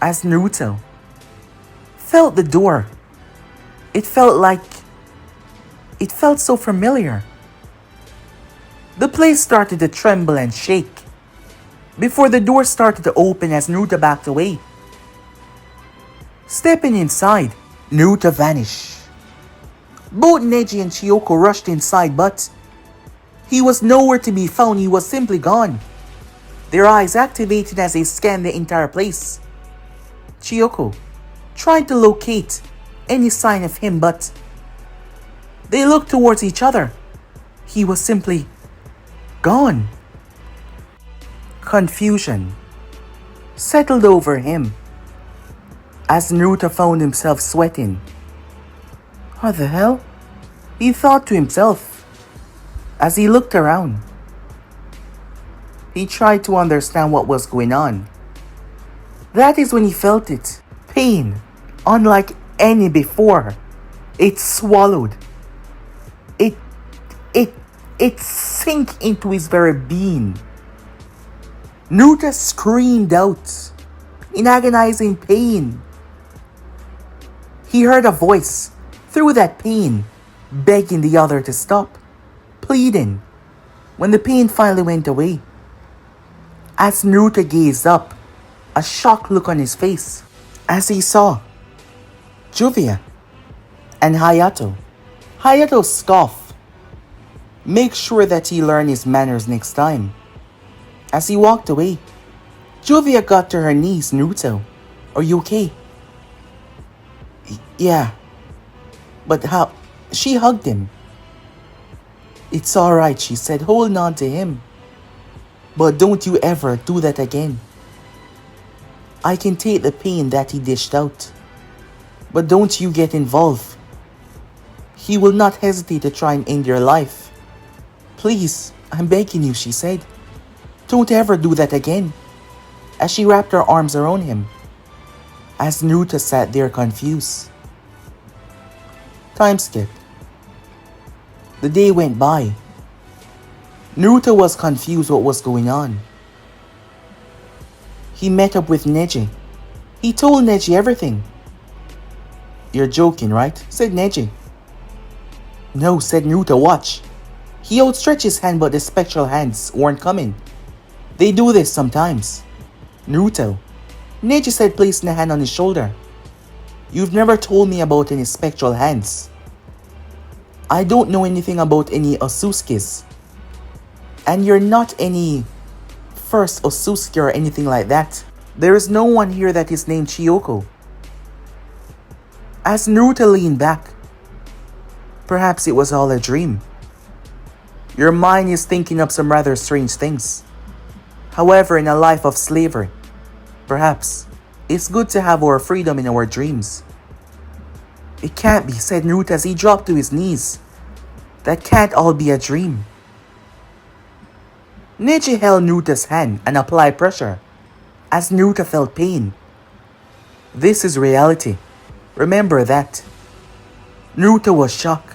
As Naruto felt the door, it felt so familiar. The place started to tremble and shake before the door started to open as Naruto backed away. Stepping inside, Naruto vanished. Both Neji and Chioko rushed inside, but he was nowhere to be found. He was simply gone. Their eyes activated as they scanned the entire place. Chioko tried to locate any sign of him, but they looked towards each other. He was simply gone. Confusion settled over him as Naruto found himself sweating. What the hell? He thought to himself as he looked around. He tried to understand what was going on. That is when he felt it. Pain, unlike any before. It swallowed. It sank into his very being. Naruto screamed out in agonizing pain. He heard a voice through that pain, begging the other to stop, pleading. When the pain finally went away, as Naruto gazed up, a shocked look on his face as he saw Juvia and Hayato. Hayato scoffed. Make sure that he learned his manners next time. As he walked away, Juvia got to her knees. Naruto, are you okay? Yeah. But how? She hugged him. It's alright, she said, holding on to him. But don't you ever do that again. I can take the pain that he dished out. But don't you get involved. He will not hesitate to try and end your life. Please, I'm begging you, she said. Don't ever do that again. As she wrapped her arms around him. As Naruto sat there confused. Time skip. The day went by. Naruto was confused what was going on. He met up with Neji. He told Neji everything. You're joking, right? Said Neji. No, said Naruto, watch. He outstretched his hand, but the spectral hands weren't coming. They do this sometimes. Naruto, Neji said, placing a hand on his shoulder. You've never told me about any spectral hands. I don't know anything about any Otsutsukis. And you're not any first Otsutsuki or anything like that. There is no one here that is named Chioko. As Naruto leaned back, perhaps it was all a dream. Your mind is thinking up some rather strange things. However, in a life of slavery, perhaps it's good to have our freedom in our dreams. It can't be, said Naruto as he dropped to his knees. That can't all be a dream. Neji held Naruto's hand and applied pressure, as Naruto felt pain. This is reality. Remember that. Naruto was shocked.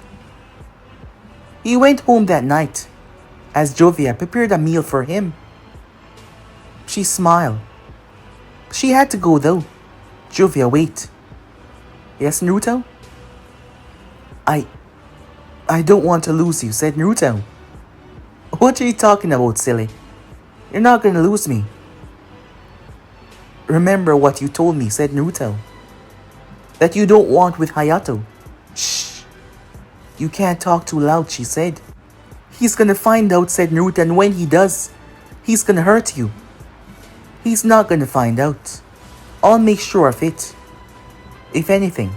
He went home that night, as Jovia prepared a meal for him. She smiled. She had to go though. Jovia, wait. Yes, Naruto? I don't want to lose you, said Naruto. What are you talking about, silly? You're not going to lose me. Remember what you told me, said Naruto. That you don't want with Hayato. Shh. You can't talk too loud, she said. He's gonna find out, said Naruto, and when he does, he's gonna hurt you. He's not gonna find out. I'll make sure of it. If anything,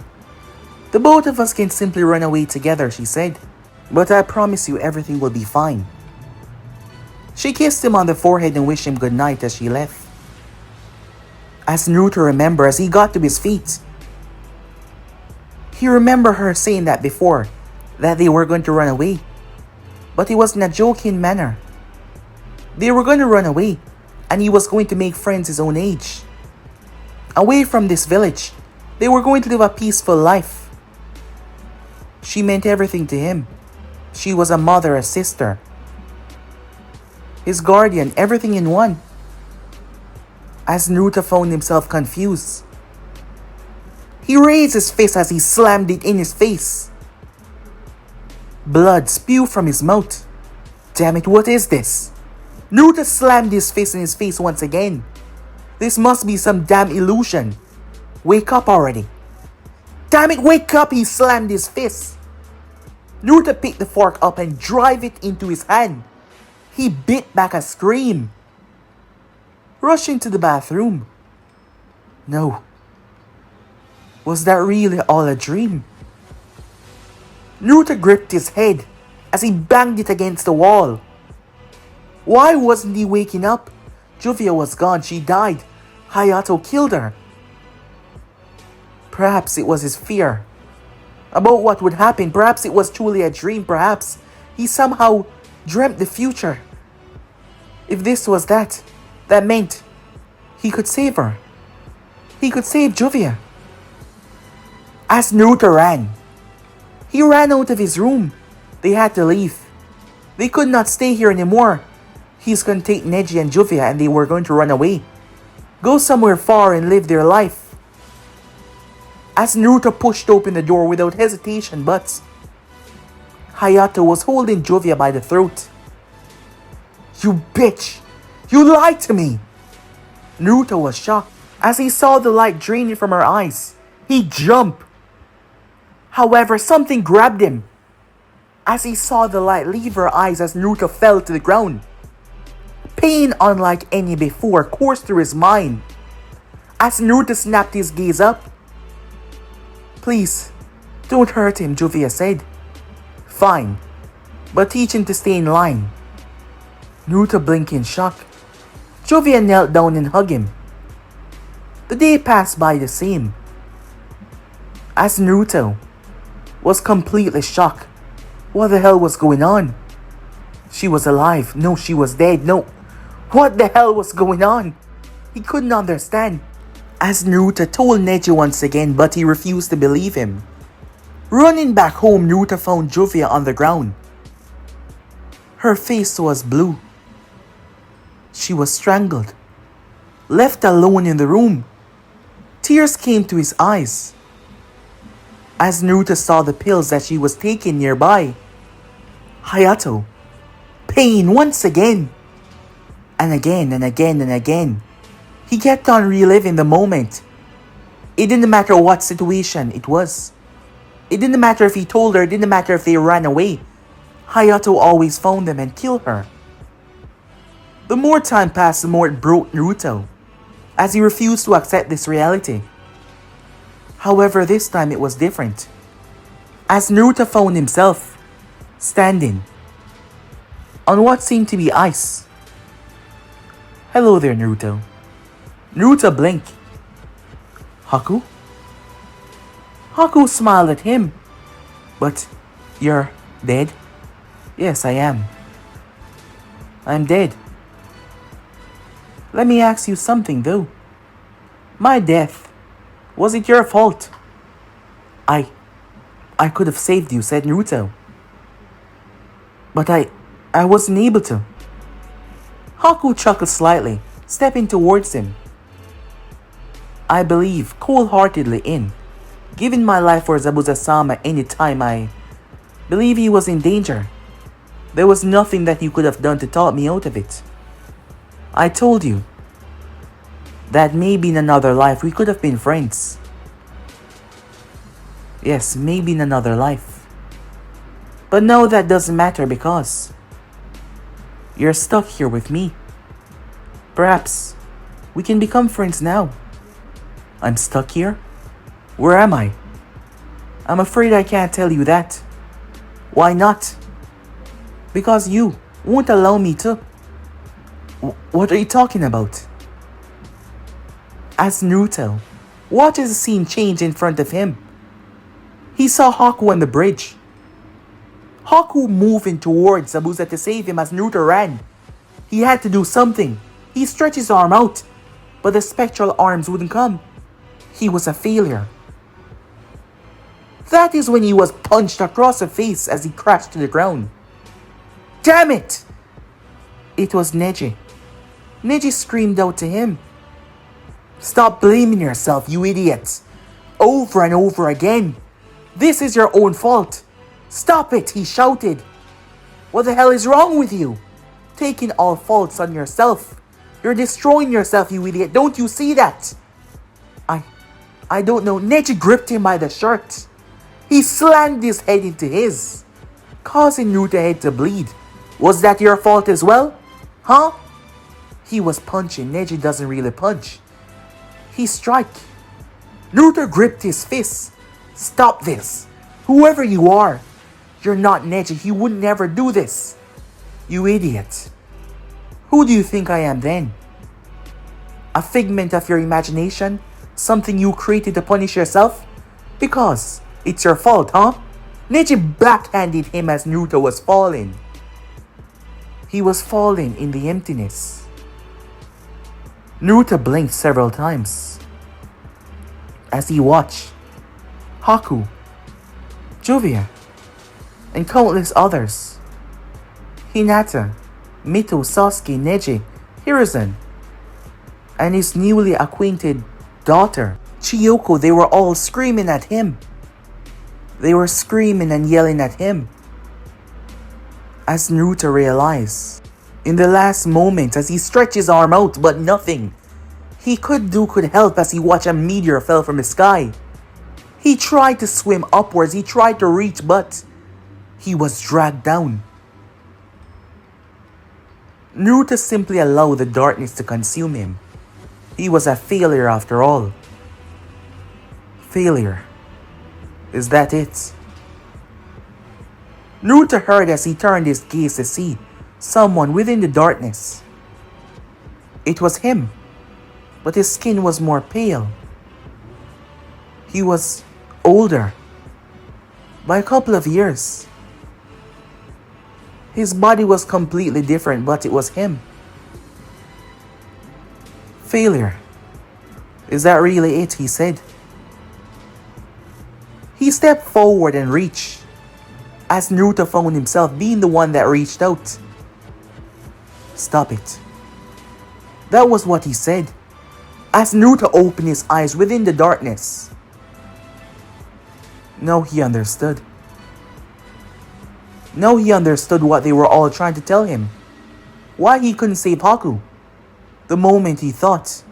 the both of us can simply run away together, she said. But I promise you everything will be fine. She kissed him on the forehead and wished him good night as she left. As Naruto remembered as he got to his feet, he remembered her saying that before, that they were going to run away. But it was in a joking manner. They were going to run away, and he was going to make friends his own age. Away from this village, they were going to live a peaceful life. She meant everything to him. She was a mother, a sister, his guardian, everything in one. As Naruto found himself confused, he raised his fist as he slammed it in his face. Blood spewed from his mouth. Damn it, what is this? Naruto slammed his fist in his face once again. This must be some damn illusion. Wake up already. Damn it, wake up, he slammed his fist. Naruto picked the fork up and drove it into his hand. He bit back a scream, rushing to the bathroom. No. Was that really all a dream? Naruto gripped his head as he banged it against the wall. Why wasn't he waking up? Jovia was gone, she died. Hayato killed her. Perhaps it was his fear about what would happen. Perhaps it was truly a dream. Perhaps he somehow dreamt the future. If this was that meant he could save her. He could save Jovia. As Naruto ran, he ran out of his room. They had to leave. They could not stay here anymore. He's going to take Neji and Jovia and they were going to run away. Go somewhere far and live their life. As Naruto pushed open the door without hesitation, but Hayato was holding Jovia by the throat. You bitch! You lied to me! Naruto was shocked as he saw the light draining from her eyes. He jumped. However, something grabbed him as he saw the light leave her eyes as Naruto fell to the ground. Pain unlike any before coursed through his mind as Naruto snapped his gaze up. Please, don't hurt him, Jovia said. Fine, but teach him to stay in line. Naruto blinked in shock. Jovia knelt down and hugged him. The day passed by the same. As Naruto was completely shocked. What the hell was going on? She was alive. No, she was dead. No. What the hell was going on? He couldn't understand. As Naruto told Neji once again, but he refused to believe him. Running back home, Naruto found Jovia on the ground. Her face was blue. She was strangled. Left alone in the room. Tears came to his eyes as Naruto saw the pills that she was taking nearby. Hayato. Pain once again. And again and again and again. He kept on reliving the moment. It didn't matter what situation it was. It didn't matter if he told her, it didn't matter if they ran away. Hayato always found them and killed her. The more time passed, the more it broke Naruto, as he refused to accept this reality. However, this time it was different, as Naruto found himself standing on what seemed to be ice. Hello there, Naruto. Naruto blinked. Haku? Haku smiled at him. But you're dead? Yes, I am. I'm dead. Let me ask you something though. My death, was it your fault? I could have saved you, said Naruto. But I wasn't able to. Haku chuckled slightly, stepping towards him. I believe cold-heartedly in giving my life for Zabuza-sama any time I believe he was in danger. There was nothing that you could have done to talk me out of it. I told you that maybe in another life we could have been friends. Yes, maybe in another life. But no, that doesn't matter because you're stuck here with me. Perhaps we can become friends now. I'm stuck here? Where am I? I'm afraid I can't tell you that. Why not? Because you won't allow me to. What are you talking about? As Naruto watches the scene change in front of him, he saw Haku on the bridge. Haku moving towards Zabuza to save him as Naruto ran. He had to do something. He stretched his arm out, but the spectral arms wouldn't come. He was a failure. That is when he was punched across the face as he crashed to the ground. Damn it! It was Neji. Neji screamed out to him. Stop blaming yourself, you idiot. Over and over again. This is your own fault. Stop it, he shouted. What the hell is wrong with you? Taking all faults on yourself. You're destroying yourself, you idiot. Don't you see that? I don't know. Neji gripped him by the shirt. He slammed his head into his, causing Naruto's head to bleed. Was that your fault as well? Huh? He was punching. Neji doesn't really punch. He struck. Naruto gripped his fist. Stop this. Whoever you are, you're not Neji. He would never do this. You idiot. Who do you think I am then? A figment of your imagination? Something you created to punish yourself? Because it's your fault, huh? Neji backhanded him as Naruto was falling. He was falling in the emptiness. Naruto blinked several times as he watched Haku, Juvia, and countless others. Hinata, Mito, Sasuke, Neji, Hiruzen, and his newly acquainted daughter, Chioko, they were all screaming at him. They were screaming and yelling at him. As Naruto realized, in the last moment, as he stretched his arm out, but nothing he could do could help as he watched a meteor fell from the sky. He tried to swim upwards, he tried to reach, but he was dragged down. Naruto simply allowed the darkness to consume him. He was a failure after all. Failure. Is that it? Naruto heard as he turned his gaze to see someone within the darkness. It was him, but his skin was more pale. He was older by a couple of years. His body was completely different, but it was him. Failure. Is that really it? He said. He stepped forward and reached, as Naruto found himself being the one that reached out. Stop it. That was what he said, as Naruto opened his eyes within the darkness. Now he understood. Now he understood what they were all trying to tell him. Why he couldn't save Haku. The moment he thought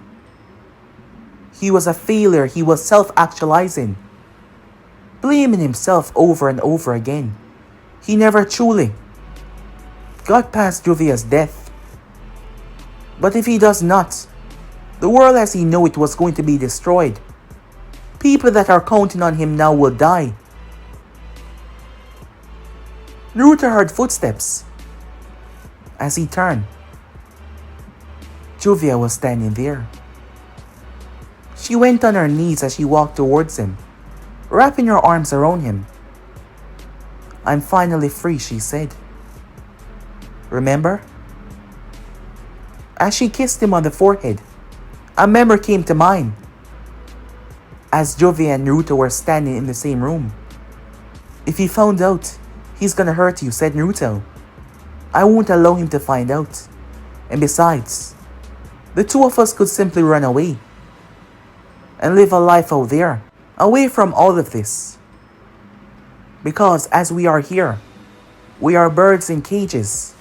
He was a failure. He was self-actualizing, blaming himself over and over again. He never truly got past Juvia's death. But if he does not, the world as he knew it was going to be destroyed. People that are counting on him now will die. Naruto heard footsteps. As he turned, Juvia was standing there. She went on her knees as she walked towards him, wrapping her arms around him. "I'm finally free," she said. "Remember?" As she kissed him on the forehead, a memory came to mind. As Juvia and Naruto were standing in the same room. "If he found out, he's gonna hurt you," said Naruto. "I won't allow him to find out. And besides, the two of us could simply run away and live a life out there, away from all of this. Because as we are here, we are birds in cages,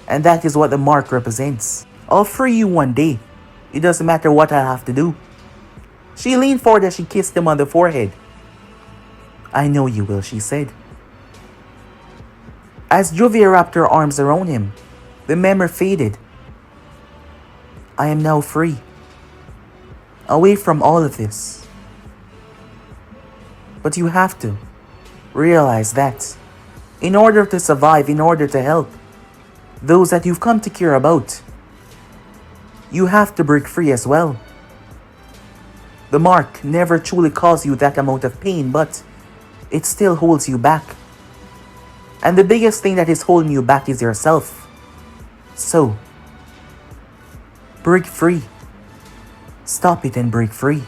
and that is what the mark represents. I'll free you one day. It doesn't matter what I have to do." She leaned forward as she kissed him on the forehead. "I know you will," she said. As Juvia wrapped her arms around him, the memory faded. "I am now free, away from all of this. But you have to realize that in order to survive, in order to help those that you've come to care about, you have to break free as well. The mark never truly caused you that amount of pain, but it still holds you back. And the biggest thing that is holding you back is yourself. So, break free. Stop it and break free."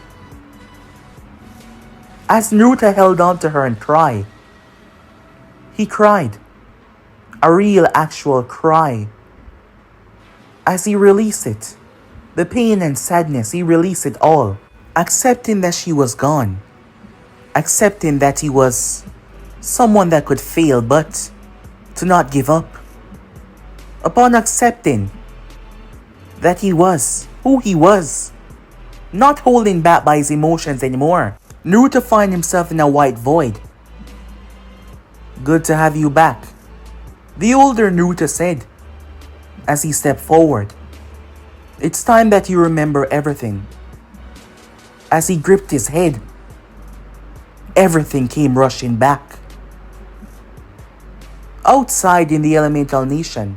As Naruto held on to her and cried, he cried. A real actual cry. As he released it, the pain and sadness, he released it all. Accepting that she was gone. Accepting that he was someone that could fail, but to not give up. Upon accepting that he was who he was, not holding back by his emotions anymore, Naruto found himself in a white void. "Good to have you back," the older Naruto said as he stepped forward. "It's time that you remember everything." As he gripped his head, everything came rushing back. Outside in the elemental nation,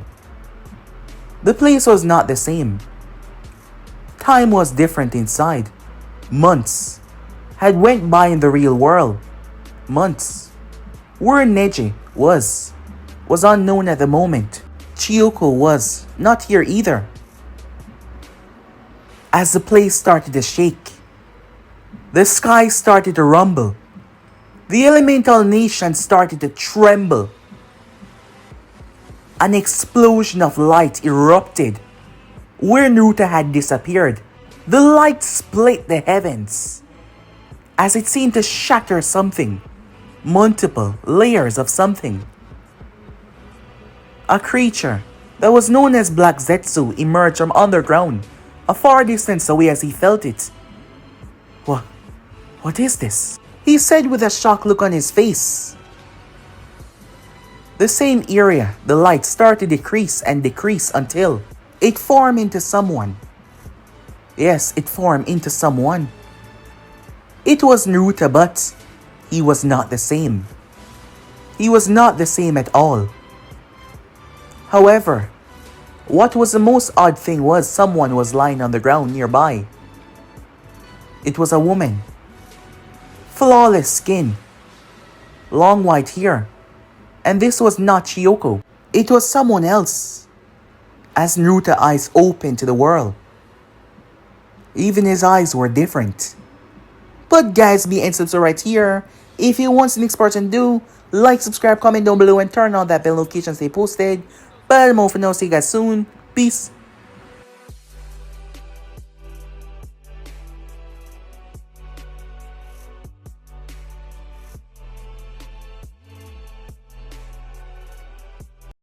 the place was not the same. Time was different inside. Months had went by in the real world. Months. Where Neji was unknown at the moment. Chioko was not here either. As the place started to shake, the sky started to rumble. The elemental nation started to tremble. An explosion of light erupted where Naruto had disappeared. The light split the heavens as it seemed to shatter something, multiple layers of something. A creature that was known as Black Zetsu emerged from underground, a far distance away as he felt it. What is this?" he said with a shocked look on his face. The same area, the light started to decrease and decrease until it formed into someone. Yes, it formed into someone. It was Naruto, but he was not the same. He was not the same at all. However, what was the most odd thing was someone was lying on the ground nearby. It was a woman. Flawless skin. Long white hair. And this was not Chioko. It was someone else. As Naruto's eyes opened to the world, even his eyes were different. But guys, be and subscribe right here. If you want the next part to do, like, subscribe, comment down below, and turn on that bell notification to stay posted. But more for now, see you guys soon. Peace.